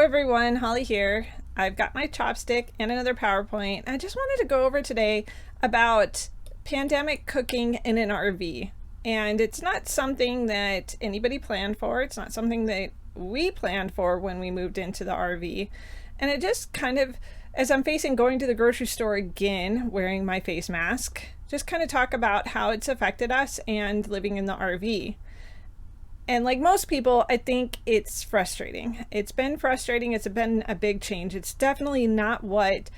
everyone, Holly here. I've got my chopstick and another PowerPoint. I just wanted to go over today about pandemic cooking in an RV. And it's not something that anybody planned for. It's not something that we planned for when we moved into the RV. And it just kind of, as I'm facing going to the grocery store again, wearing my face mask, just kind of talk about how it's affected us and living in the RV. And like most people, I think it's frustrating. It's been frustrating. It's been a big change. It's definitely not what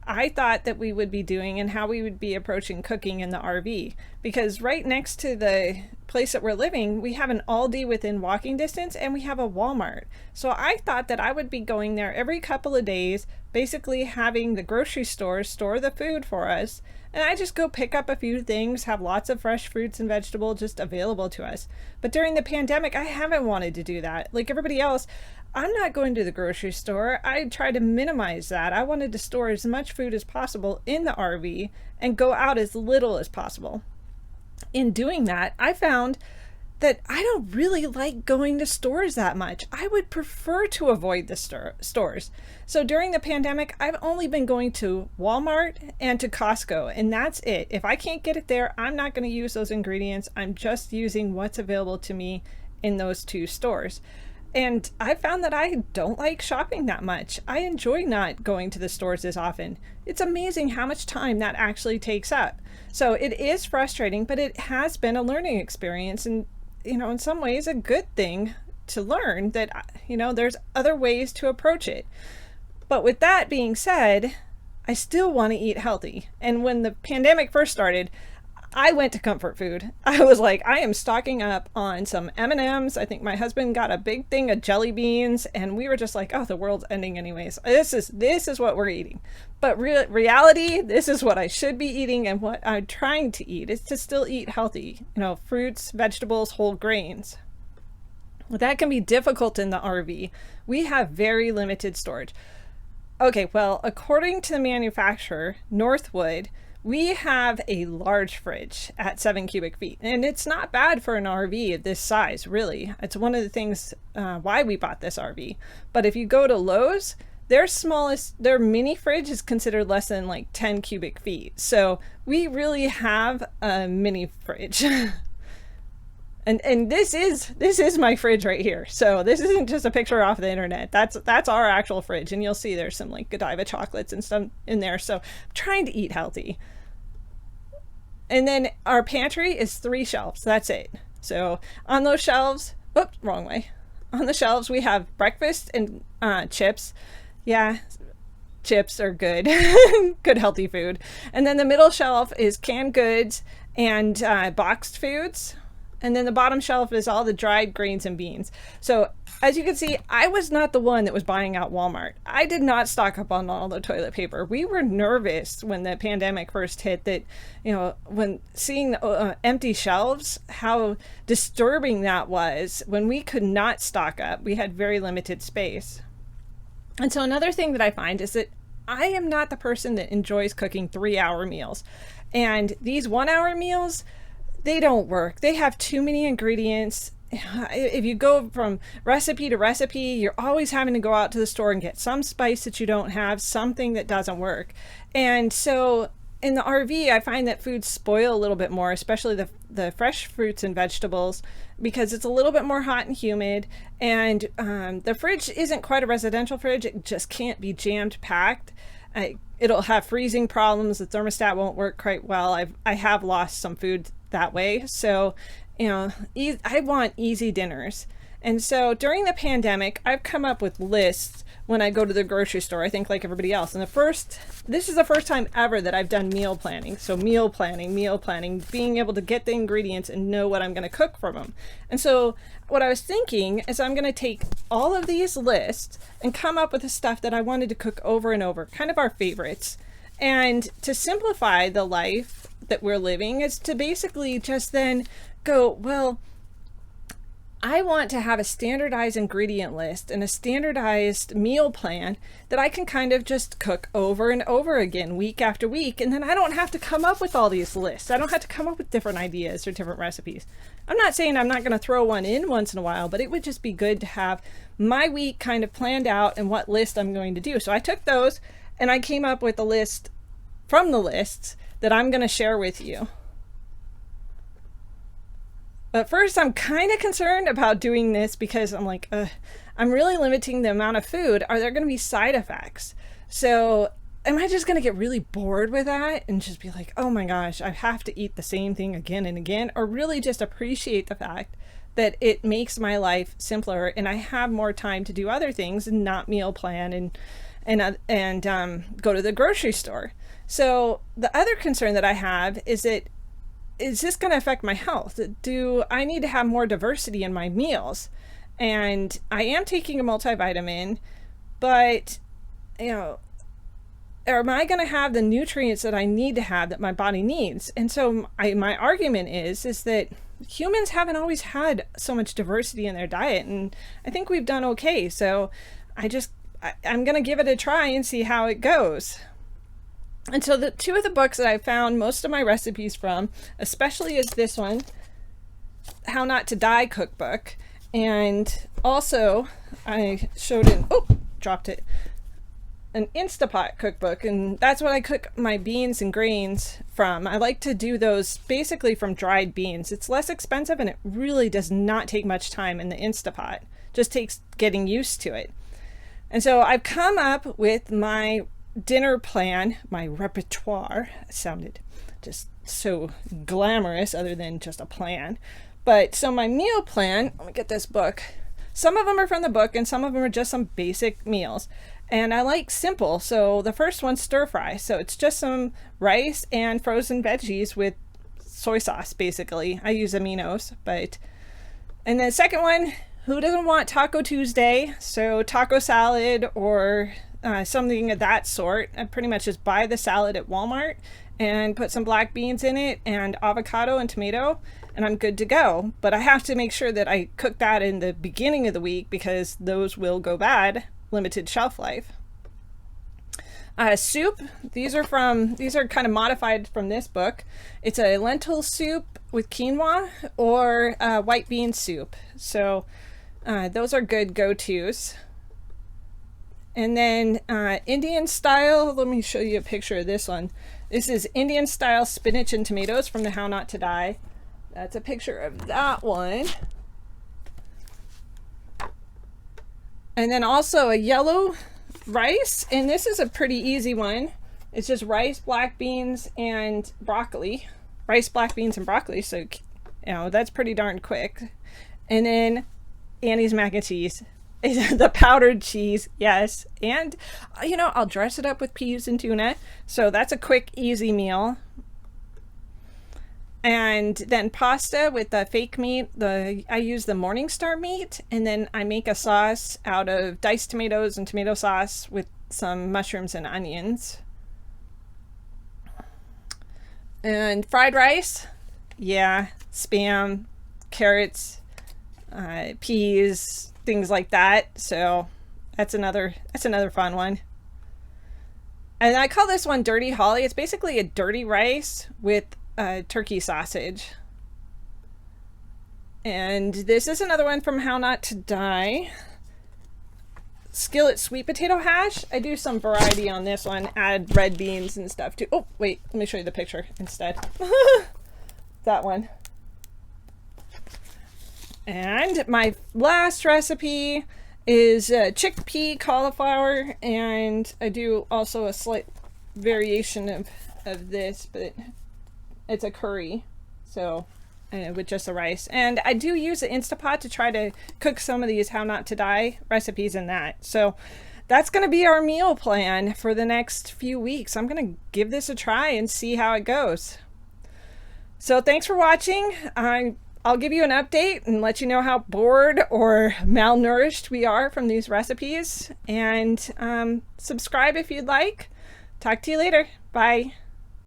I thought that we would be doing and how we would be approaching cooking in the RV. Because right next to the place that we're living, we have an Aldi within walking distance and we have a Walmart. So I thought that I would be going there every couple of days, basically having the grocery store store the food for us. And I just go pick up a few things, have lots of fresh fruits and vegetables just available to us. But during the pandemic, I haven't wanted to do that. Like everybody else, I'm not going to the grocery store. I try to minimize that. I wanted to store as much food as possible in the RV and go out as little as possible. In doing that, I found that I don't really like going to stores that much. I would prefer to avoid the stores. So during the pandemic, I've only been going to Walmart and to Costco, and that's it. If I can't get it there, I'm not going to use those ingredients. I'm just using what's available to me in those two stores. And I found that I don't like shopping that much. I enjoy not going to the stores as often. It's amazing how much time that actually takes up. So it is frustrating, but it has been a learning experience, and in some ways a good thing to learn that, there's other ways to approach it. But with that being said, I still want to eat healthy. And when the pandemic first started, I went to comfort food. I was like, I am stocking up on some M&Ms. I think my husband got a big thing of jelly beans, and we were just like, oh, the world's ending anyways. This is what we're eating. But reality, this is what I should be eating, and what I'm trying to eat is to still eat healthy, fruits, vegetables, whole grains. Well, that can be difficult in the RV. We have very limited storage. Okay, well, according to the manufacturer, Northwood, we have a large fridge at 7 cubic feet, and it's not bad for an RV of this size, really. It's one of the things why we bought this RV. But if you go to Lowe's, their mini fridge is considered less than like 10 cubic feet. So we really have a mini fridge. And this is my fridge right here. So this isn't just a picture off the internet. That's our actual fridge, and you'll see there's some like Godiva chocolates and stuff in there. So I'm trying to eat healthy. And then our pantry is 3 shelves. That's it. So on those shelves, oops, wrong way. On the shelves we have breakfast and chips. Yeah, chips are good, good healthy food. And then the middle shelf is canned goods and boxed foods. And then the bottom shelf is all the dried grains and beans. So as you can see, I was not the one that was buying out Walmart. I did not stock up on all the toilet paper. We were nervous when the pandemic first hit that, when seeing the empty shelves, how disturbing that was when we could not stock up. We had very limited space. And so another thing that I find is that I am not the person that enjoys cooking 3-hour meals. And these 1-hour meals, they don't work. They have too many ingredients. If you go from recipe to recipe, you're always having to go out to the store and get some spice that you don't have, something that doesn't work. And so in the RV, I find that foods spoil a little bit more, especially the fresh fruits and vegetables, because it's a little bit more hot and humid. And the fridge isn't quite a residential fridge. It just can't be jammed packed. It'll have freezing problems. The thermostat won't work quite well. I have lost some food that way. So, I want easy dinners. And so during the pandemic, I've come up with lists when I go to the grocery store, I think like everybody else. And this is the first time ever that I've done meal planning. So meal planning, being able to get the ingredients and know what I'm going to cook from them. And so what I was thinking is I'm going to take all of these lists and come up with the stuff that I wanted to cook over and over, kind of our favorites. And to simplify the life that we're living is to basically just then go, well, I want to have a standardized ingredient list and a standardized meal plan that I can kind of just cook over and over again, week after week. And then I don't have to come up with all these lists. I don't have to come up with different ideas or different recipes. I'm not saying I'm not going to throw one in once in a while, but it would just be good to have my week kind of planned out and what list I'm going to do. So I took those and I came up with a list from the lists that I'm going to share with you. But first, I'm kind of concerned about doing this because I'm like, I'm really limiting the amount of food. Are there going to be side effects? So am I just going to get really bored with that and just be like, oh my gosh, I have to eat the same thing again and again? Or really just appreciate the fact that it makes my life simpler and I have more time to do other things and not meal plan and go to the grocery store. So the other concern that I have is that, is this going to affect my health? Do I need to have more diversity in my meals? And I am taking a multivitamin, but am I going to have the nutrients that I need to have that my body needs? And so my argument is that humans haven't always had so much diversity in their diet, and I think we've done okay. So I'm going to give it a try and see how it goes. And so the two of the books that I found most of my recipes from, especially is this one, How Not to Die Cookbook. And also I showed an Instapot cookbook, and that's what I cook my beans and grains from. I like to do those basically from dried beans. It's less expensive and it really does not take much time in the Instapot. Just takes getting used to it. And so I've come up with my dinner plan, my repertoire. It sounded just so glamorous other than just a plan. But so my meal plan, let me get this book. Some of them are from the book and some of them are just some basic meals. And I like simple. So the first one's stir fry. So it's just some rice and frozen veggies with soy sauce, basically. I use aminos, and the second one, who doesn't want Taco Tuesday? So taco salad or something of that sort. I pretty much just buy the salad at Walmart and put some black beans in it and avocado and tomato, and I'm good to go. But I have to make sure that I cook that in the beginning of the week because those will go bad, limited shelf life. Soup, these are kind of modified from this book. It's a lentil soup with quinoa or white bean soup. So those are good go-tos. And then Indian style, let me show you a picture of this one. This is Indian style spinach and tomatoes from the How Not to Die. That's a picture of that one. And then also a yellow rice, and this is a pretty easy one. It's just rice, black beans, and broccoli. Rice, black beans, and broccoli, so that's pretty darn quick. And then Annie's mac and cheese. The powdered cheese, yes. And I'll dress it up with peas and tuna, so that's a quick easy meal. And then pasta with the fake meat. I use the Morningstar meat, and then I make a sauce out of diced tomatoes and tomato sauce with some mushrooms and onions. And fried rice, yeah, Spam, carrots, peas, things like that. So that's another fun one. And I call this one Dirty Holly. It's basically a dirty rice with turkey sausage. And this is another one from How Not to Die. Skillet sweet potato hash. I do some variety on this one. Add red beans and stuff too. Oh, wait, let me show you the picture instead. That one. And my last recipe is chickpea cauliflower, and I do also a slight variation of this, but it's a curry, so with just the rice. And I do use the Instapot to try to cook some of these How Not to Die recipes in that. So that's going to be our meal plan for the next few weeks. I'm going to give this a try and see how it goes. So thanks for watching. I'll give you an update and let you know how bored or malnourished we are from these recipes. And subscribe if you'd like. Talk to you later. Bye.